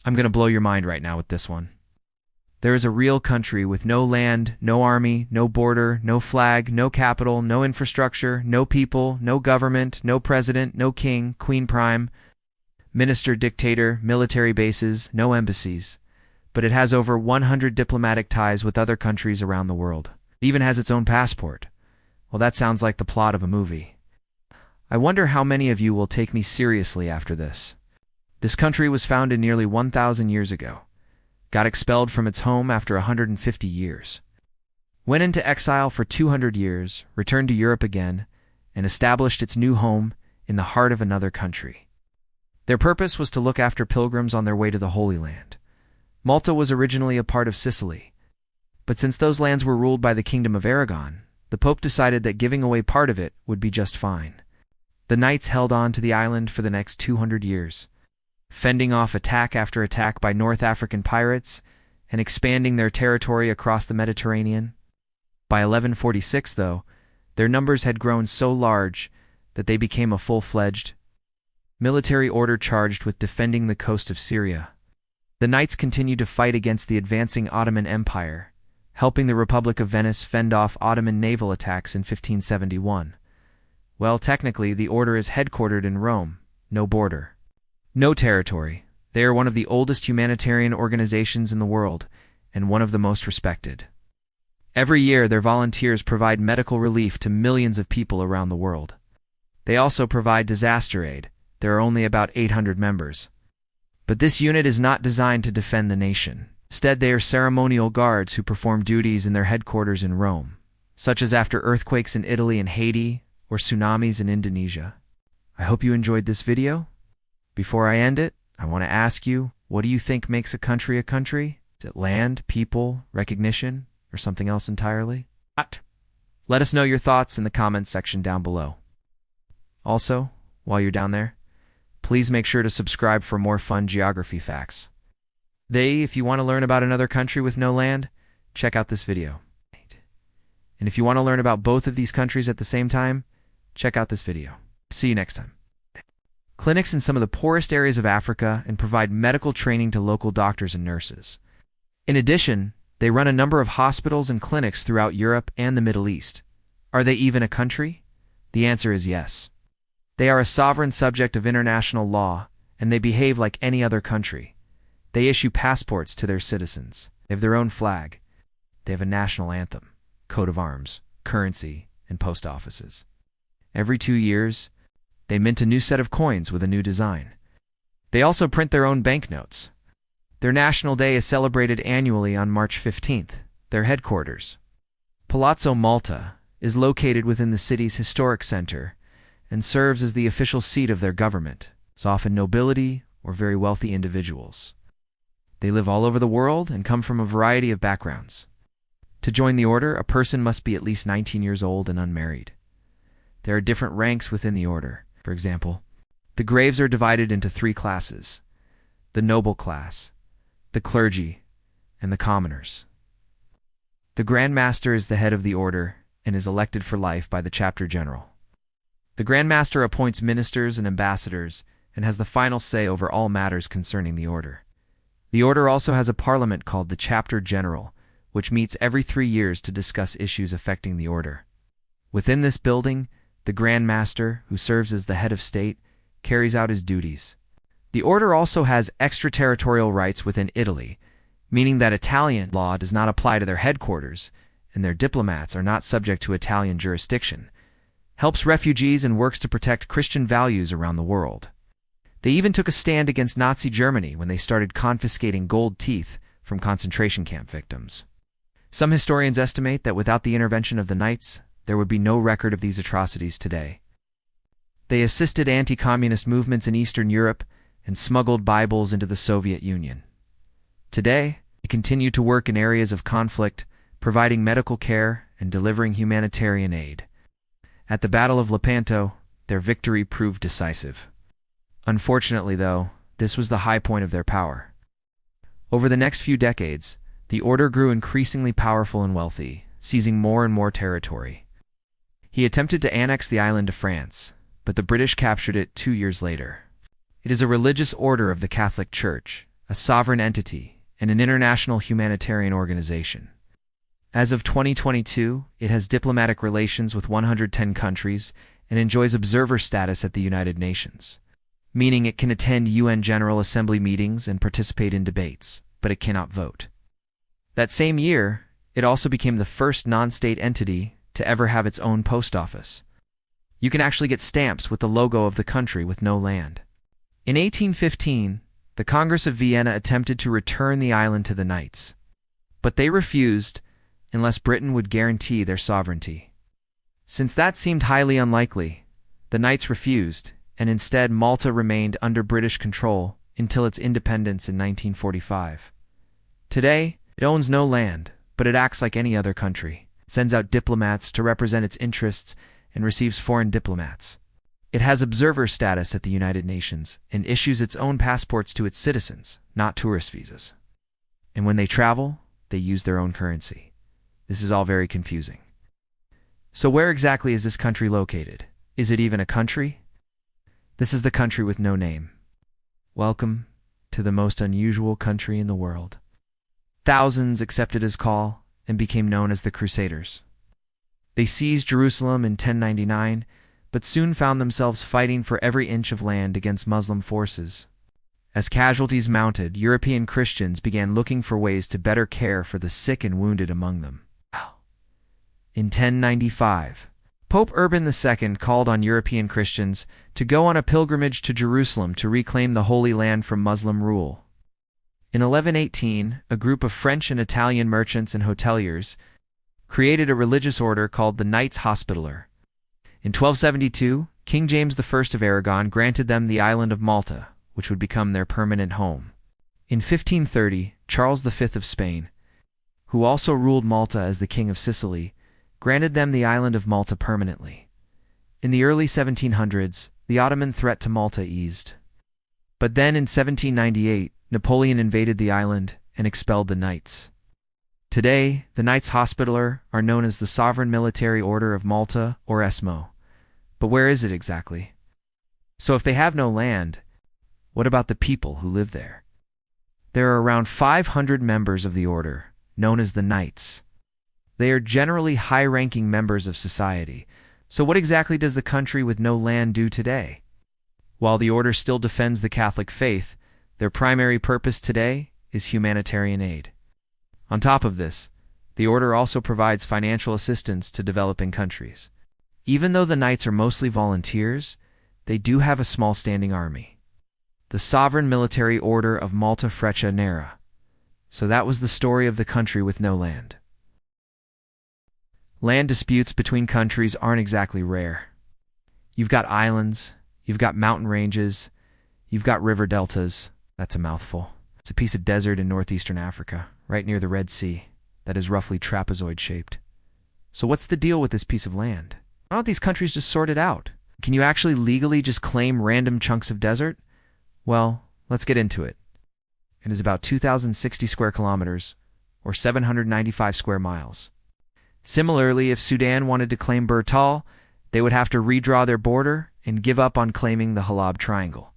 I'm going to blow your mind right now with this one. There is a real country with no land, no army, no border, no flag, no capital, no infrastructure, no people, no government, no president, no king, queen prime, minister, dictator, military bases, no embassies. But it has over 100 diplomatic ties with other countries around the world. It even has its own passport. Well, that sounds like the plot of a movie. I wonder how many of you will take me seriously after this. This country was founded nearly 1,000 years ago, got expelled from its home after 150 years, went into exile for 200 years, returned to Europe again, and established its new home in the heart of another country. Their purpose was to look after pilgrims on their way to the Holy Land. Malta was originally a part of Sicily, but since those lands were ruled by the Kingdom of Aragon, the Pope decided that giving away part of it would be just fine. The Knights held on to the island for the next 200 years, fending off attack after attack by North African pirates and expanding their territory across the Mediterranean. By 1146, though, their numbers had grown so large that they became a full-fledged military order charged with defending the coast of Syria. The Knights continued to fight against the advancing Ottoman Empire, helping the Republic of Venice fend off Ottoman naval attacks in 1571. Well, technically, the order is headquartered in Rome, no border, no territory. They are one of the oldest humanitarian organizations in the world, and one of the most respected. Every year, their volunteers provide medical relief to millions of people around the world. They also provide disaster aid. There are only about 800 members. But this unit is not designed to defend the nation. Instead, they are ceremonial guards who perform duties in their headquarters in Rome, such as after earthquakes in Italy and Haiti, or tsunamis in Indonesia. I hope you enjoyed this video. Before I end it, I want to ask you, what do you think makes a country a country? Is it land, people, recognition, or something else entirely? Let us know your thoughts in the comments section down below. Also, while you're down there, please make sure to subscribe for more fun geography facts. If you want to learn about another country with no land, check out this video. And if you want to learn about both of these countries at the same time, check out this video. See you next time. Clinics in some of the poorest areas of Africa and provide medical training to local doctors and nurses. In addition, they run a number of hospitals and clinics throughout Europe and the Middle East. Are they even a country? The answer is yes. They are a sovereign subject of international law, and they behave like any other country. They issue passports to their citizens. They have their own flag. They have a national anthem, coat of arms, currency, and post offices. Every 2 years, they mint a new set of coins with a new design. They also print their own banknotes. Their national day is celebrated annually on March 15th, their headquarters. Palazzo Malta is located within the city's historic center and serves as the official seat of their government. It's often nobility or very wealthy individuals. They live all over the world and come from a variety of backgrounds. To join the order, a person must be at least 19 years old and unmarried. There are different ranks within the order. For example, the graves are divided into 3 classes: the noble class, the clergy, and the commoners. The Grand Master is the head of the order and is elected for life by the chapter general. The Grand Master appoints ministers and ambassadors and has the final say over all matters concerning the order. The order also has a parliament called the chapter general, which meets every 3 years to discuss issues affecting the order. Within this building, the Grand Master, who serves as the head of state, carries out his duties. The order also has extraterritorial rights within Italy, meaning that Italian law does not apply to their headquarters, and their diplomats are not subject to Italian jurisdiction. Helps refugees and works to protect Christian values around the world. They even took a stand against Nazi Germany when they started confiscating gold teeth from concentration camp victims. Some historians estimate that without the intervention of the Knights, there would be no record of these atrocities today. They assisted anti-communist movements in Eastern Europe and smuggled Bibles into the Soviet Union. Today, they continue to work in areas of conflict, providing medical care and delivering humanitarian aid. At the Battle of Lepanto, their victory proved decisive. Unfortunately, though, this was the high point of their power. Over the next few decades, the order grew increasingly powerful and wealthy, seizing more and more territory. He attempted to annex the island to France, but the British captured it 2 years later. It is a religious order of the Catholic Church, a sovereign entity, and an international humanitarian organization. As of 2022, it has diplomatic relations with 110 countries and enjoys observer status at the United Nations, meaning it can attend UN General Assembly meetings and participate in debates, but it cannot vote. That same year, it also became the first non-state entity to ever have its own post office. You can actually get stamps with the logo of the country with no land. In 1815, the Congress of Vienna attempted to return the island to the Knights, but they refused unless Britain would guarantee their sovereignty. Since that seemed highly unlikely, the Knights refused, and instead Malta remained under British control until its independence in 1945. Today, it owns no land, but it acts like any other country, sends out diplomats to represent its interests, and receives foreign diplomats. It has observer status at the United Nations and issues its own passports to its citizens, not tourist visas. And when they travel, they use their own currency. This is all very confusing. So where exactly is this country located? Is it even a country? This is the country with no name. Welcome to the most unusual country in the world. Thousands accepted his call and became known as the Crusaders. They seized Jerusalem in 1099, but soon found themselves fighting for every inch of land against Muslim forces. As casualties mounted, European Christians began looking for ways to better care for the sick and wounded among them. In 1095, Pope Urban II called on European Christians to go on a pilgrimage to Jerusalem to reclaim the Holy Land from Muslim rule. In 1118, a group of French and Italian merchants and hoteliers created a religious order called the Knights Hospitaller. In 1272, King James I of Aragon granted them the island of Malta, which would become their permanent home. In 1530, Charles V of Spain, who also ruled Malta as the King of Sicily, granted them the island of Malta permanently. In the early 1700s, the Ottoman threat to Malta eased. But then in 1798, Napoleon invaded the island and expelled the Knights. Today, the Knights Hospitaller are known as the Sovereign Military Order of Malta, or ESMO. But where is it exactly? So if they have no land, what about the people who live there? There are around 500 members of the order, known as the Knights. They are generally high-ranking members of society. So what exactly does the country with no land do today? While the order still defends the Catholic faith, their primary purpose today is humanitarian aid. On top of this, the order also provides financial assistance to developing countries. Even though the Knights are mostly volunteers, they do have a small standing army. The Sovereign Military Order of Malta Freccia Nera. So that was the story of the country with no land. Land disputes between countries aren't exactly rare. You've got islands, you've got mountain ranges, you've got river deltas. That's a mouthful. It's a piece of desert in northeastern Africa, right near the Red Sea, that is roughly trapezoid-shaped. So what's the deal with this piece of land? Why don't these countries just sort it out? Can you actually legally just claim random chunks of desert? Well, let's get into it. It is about 2,060 square kilometers, or 795 square miles. Similarly, if Sudan wanted to claim Bir Tawil, they would have to redraw their border and give up on claiming the Halab Triangle.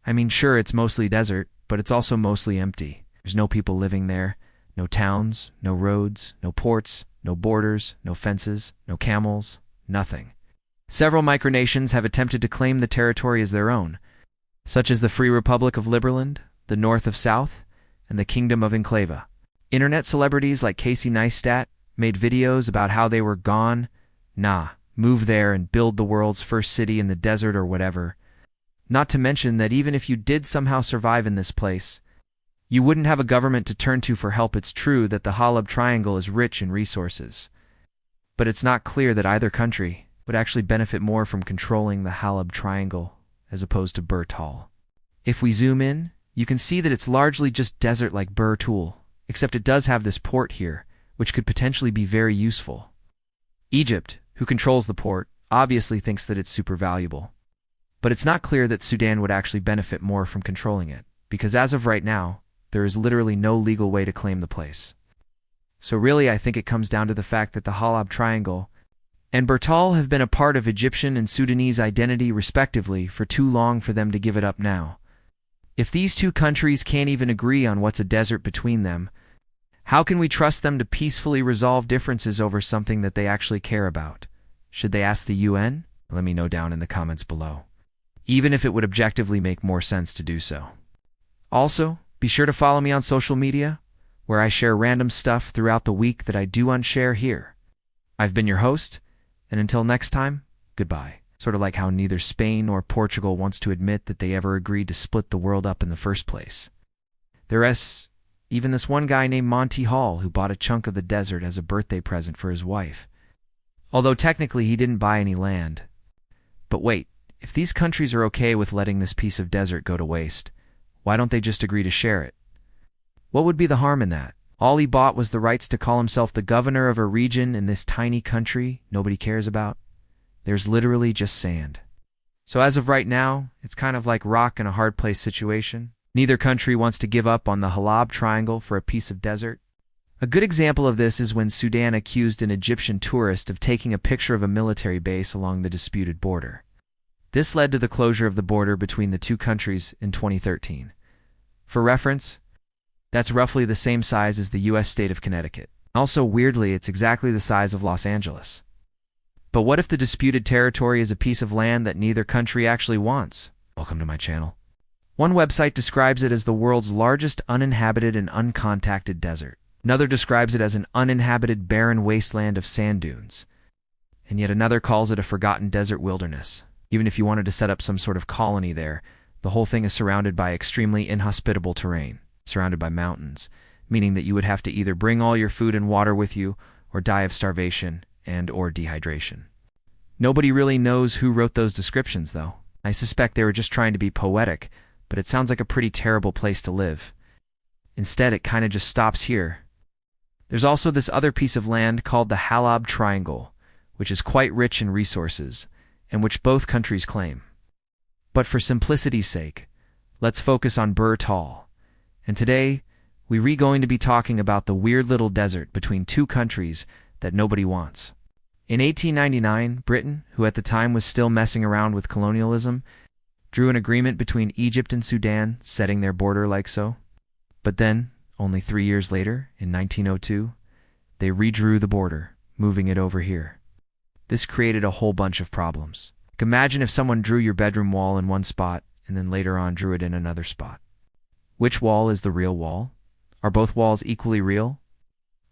I mean, sure, it's mostly desert, but it's also mostly empty. There's no people living there, no towns, no roads, no ports, no borders, no fences, no camels, nothing. Several micronations have attempted to claim the territory as their own, such as the Free Republic of Liberland, the North of South, and the Kingdom of Unclaimed. Internet celebrities like Casey Neistat made videos about how they were gone, move there and build the world's first city in the desert or whatever. Not to mention that even if you did somehow survive in this place, you wouldn't have a government to turn to for help. It's true that the Halab Triangle is rich in resources, but it's not clear that either country would actually benefit more from controlling the Halab Triangle as opposed to Bir Tawil. If we zoom in, you can see that it's largely just desert like Bir Tawil, except it does have this port here, which could potentially be very useful. Egypt, who controls the port, obviously thinks that it's super valuable. But it's not clear that Sudan would actually benefit more from controlling it, because as of right now, there is literally no legal way to claim the place. So really, I think it comes down to the fact that the Halab Triangle and Bir Tawil have been a part of Egyptian and Sudanese identity respectively for too long for them to give it up now. If these two countries can't even agree on what's a desert between them, how can we trust them to peacefully resolve differences over something that they actually care about? Should they ask the UN? Let me know down in the comments below, even if it would objectively make more sense to do so. Also, be sure to follow me on social media, where I share random stuff throughout the week that I do unshare here. I've been your host, and until next time, goodbye. Sort of like how neither Spain nor Portugal wants to admit that they ever agreed to split the world up in the first place. There's even this one guy named Monty Hall who bought a chunk of the desert as a birthday present for his wife. Although technically he didn't buy any land. But wait, if these countries are okay with letting this piece of desert go to waste, why don't they just agree to share it? What would be the harm in that? All he bought was the rights to call himself the governor of a region in this tiny country nobody cares about. There's literally just sand. So as of right now, it's kind of like rock and a hard place situation. Neither country wants to give up on the Halab Triangle for a piece of desert. A good example of this is when Sudan accused an Egyptian tourist of taking a picture of a military base along the disputed border. This led to the closure of the border between the two countries in 2013. For reference, that's roughly the same size as the US state of Connecticut. Also, weirdly, it's exactly the size of Los Angeles. But what if the disputed territory is a piece of land that neither country actually wants? Welcome to my channel. One website describes it as the world's largest uninhabited and uncontacted desert. Another describes it as an uninhabited barren wasteland of sand dunes. And yet another calls it a forgotten desert wilderness. Even if you wanted to set up some sort of colony there, the whole thing is surrounded by extremely inhospitable terrain, surrounded by mountains, meaning that you would have to either bring all your food and water with you or die of starvation and/or dehydration. Nobody really knows who wrote those descriptions, though. I suspect they were just trying to be poetic, but it sounds like a pretty terrible place to live. Instead, it kind of just stops here. There's also this other piece of land called the Halab Triangle, which is quite rich in resources, and which both countries claim. But for simplicity's sake, let's focus on Bir Tawil. And today, we're going to be talking about the weird little desert between two countries that nobody wants. In 1899, Britain, who at the time was still messing around with colonialism, drew an agreement between Egypt and Sudan, setting their border like so. But then, only 3 years later, in 1902, they redrew the border, moving it over here. This created a whole bunch of problems. Imagine if someone drew your bedroom wall in one spot and then later on drew it in another spot. Which wall is the real wall? Are both walls equally real?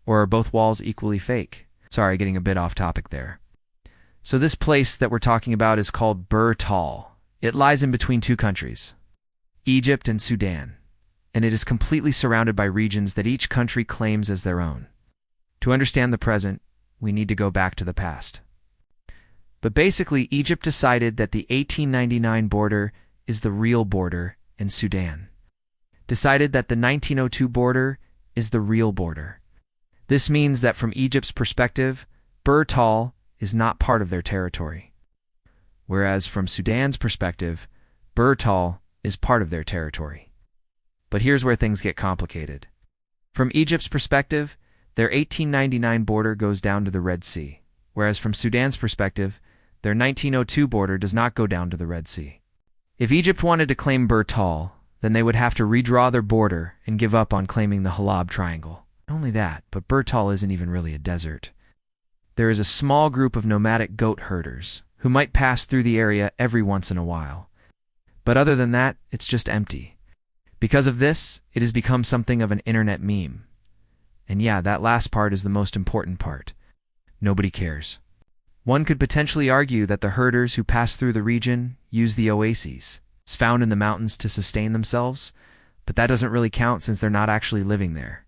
Or are both walls equally fake? Sorry, getting a bit off topic there. So this place that we're talking about is called Bir Tawil. It lies in between two countries, Egypt and Sudan, and it is completely surrounded by regions that each country claims as their own. To understand the present, we need to go back to the past. But basically, Egypt decided that the 1899 border is the real border, and Sudan decided that the 1902 border is the real border. This means that from Egypt's perspective, Bir Tawil is not part of their territory. Whereas from Sudan's perspective, Bir Tawil is part of their territory. But here's where things get complicated. From Egypt's perspective, their 1899 border goes down to the Red Sea, whereas from Sudan's perspective, their 1902 border does not go down to the Red Sea. If Egypt wanted to claim Bir Tawil, then they would have to redraw their border and give up on claiming the Halab Triangle. Not only that, but Bir Tawil isn't even really a desert. There is a small group of nomadic goat herders who might pass through the area every once in a while. But other than that, it's just empty. Because of this, it has become something of an internet meme. And yeah, that last part is the most important part. Nobody cares. One could potentially argue that the herders who pass through the region use the oases found in the mountains to sustain themselves, but that doesn't really count since they're not actually living there.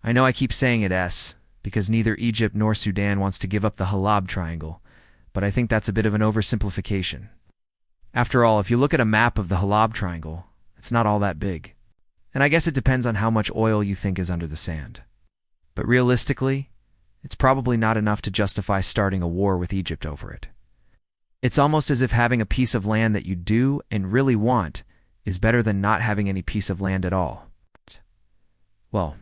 I know I keep saying it because neither Egypt nor Sudan wants to give up the Halab Triangle, but I think that's a bit of an oversimplification. After all, if you look at a map of the Halab Triangle, it's not all that big. And I guess it depends on how much oil you think is under the sand. But realistically, it's probably not enough to justify starting a war with Egypt over it. It's almost as if having a piece of land that you do and really want is better than not having any piece of land at all. Well,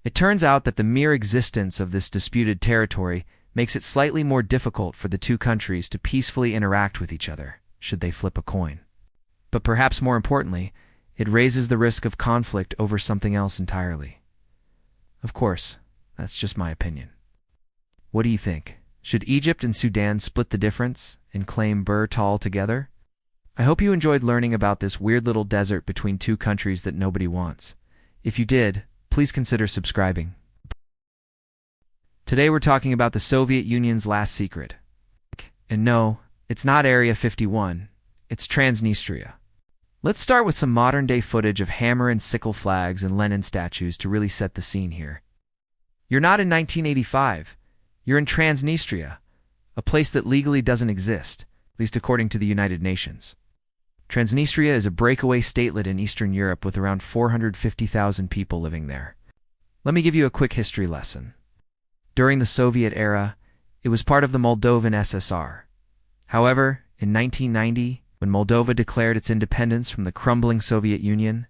it turns out that the mere existence of this disputed territory makes it slightly more difficult for the two countries to peacefully interact with each other, should they flip a coin. But perhaps more importantly, It raises the risk of conflict over something else entirely. Of course, that's just my opinion. What do you think? Should Egypt and Sudan split the difference and claim Bir Tawil together? I hope you enjoyed learning about this weird little desert between two countries that nobody wants. If you did, please consider subscribing. Today we're talking about the Soviet Union's last secret. And no, it's not Area 51, it's Transnistria. Let's start with some modern-day footage of hammer and sickle flags and Lenin statues to really set the scene here. You're not in 1985. You're in Transnistria, a place that legally doesn't exist, at least according to the United Nations. Transnistria is a breakaway statelet in Eastern Europe with around 450,000 people living there. Let me give you a quick history lesson. During the Soviet era, it was part of the Moldovan SSR. However, in 1990, when Moldova declared its independence from the crumbling Soviet Union,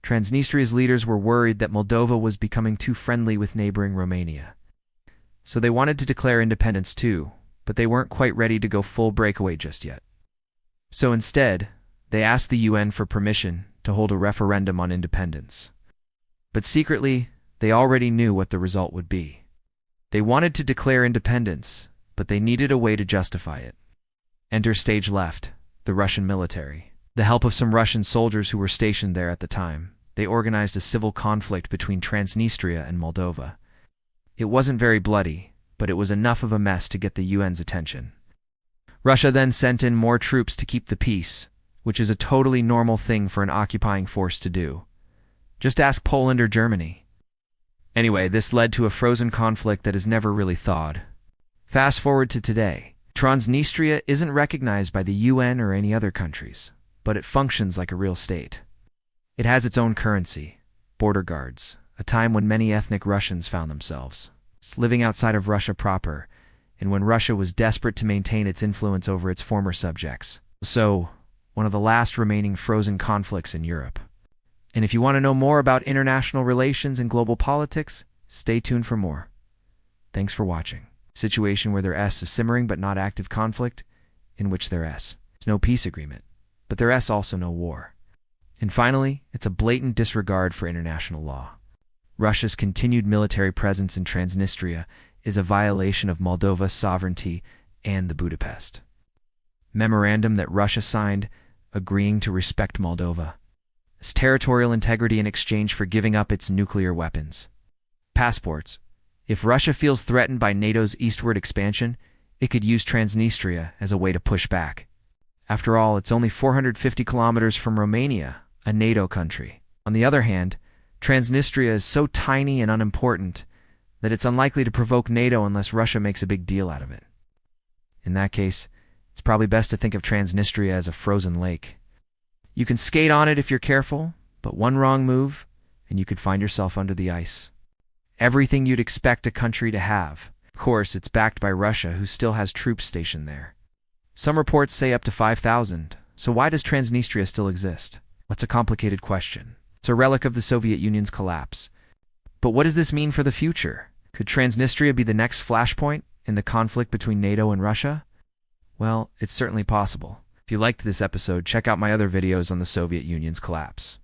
Transnistria's leaders were worried that Moldova was becoming too friendly with neighboring Romania. So they wanted to declare independence too, but they weren't quite ready to go full breakaway just yet. So instead, they asked the UN for permission to hold a referendum on independence. But secretly, they already knew what the result would be. They wanted to declare independence, but they needed a way to justify it. Enter stage left, the Russian military. With the help of some Russian soldiers who were stationed there at the time, they organized a civil conflict between Transnistria and Moldova. It wasn't very bloody, but it was enough of a mess to get the UN's attention. Russia then sent in more troops to keep the peace, which is a totally normal thing for an occupying force to do. Just ask Poland or Germany. Anyway, this led to a frozen conflict that is never really thawed. Fast forward to today. Transnistria isn't recognized by the UN or any other countries, but it functions like a real state. It has its own currency, border guards, a time when many ethnic Russians found themselves living outside of Russia proper, and when Russia was desperate to maintain its influence over its former subjects. So, one of the last remaining frozen conflicts in Europe. And if you want to know more about international relations and global politics, stay tuned for more. Thanks for watching. Situation where their S is simmering but not active conflict, in which their S is no peace agreement, but their S also no war. And finally, it's a blatant disregard for international law. Russia's continued military presence in Transnistria is a violation of Moldova's sovereignty and the Budapest Memorandum that Russia signed, agreeing to respect Moldova's territorial integrity in exchange for giving up its nuclear weapons. Passports. If Russia feels threatened by NATO's eastward expansion, it could use Transnistria as a way to push back. After all, it's only 450 kilometers from Romania, a NATO country. On the other hand, Transnistria is so tiny and unimportant that it's unlikely to provoke NATO unless Russia makes a big deal out of it. In that case, it's probably best to think of Transnistria as a frozen lake. You can skate on it if you're careful, but one wrong move, and you could find yourself under the ice. Everything you'd expect a country to have. Of course, it's backed by Russia, who still has troops stationed there. Some reports say up to 5,000, so why does Transnistria still exist? That's a complicated question. It's a relic of the Soviet Union's collapse. But what does this mean for the future? Could Transnistria be the next flashpoint in the conflict between NATO and Russia? Well, it's certainly possible. If you liked this episode, check out my other videos on the Soviet Union's collapse.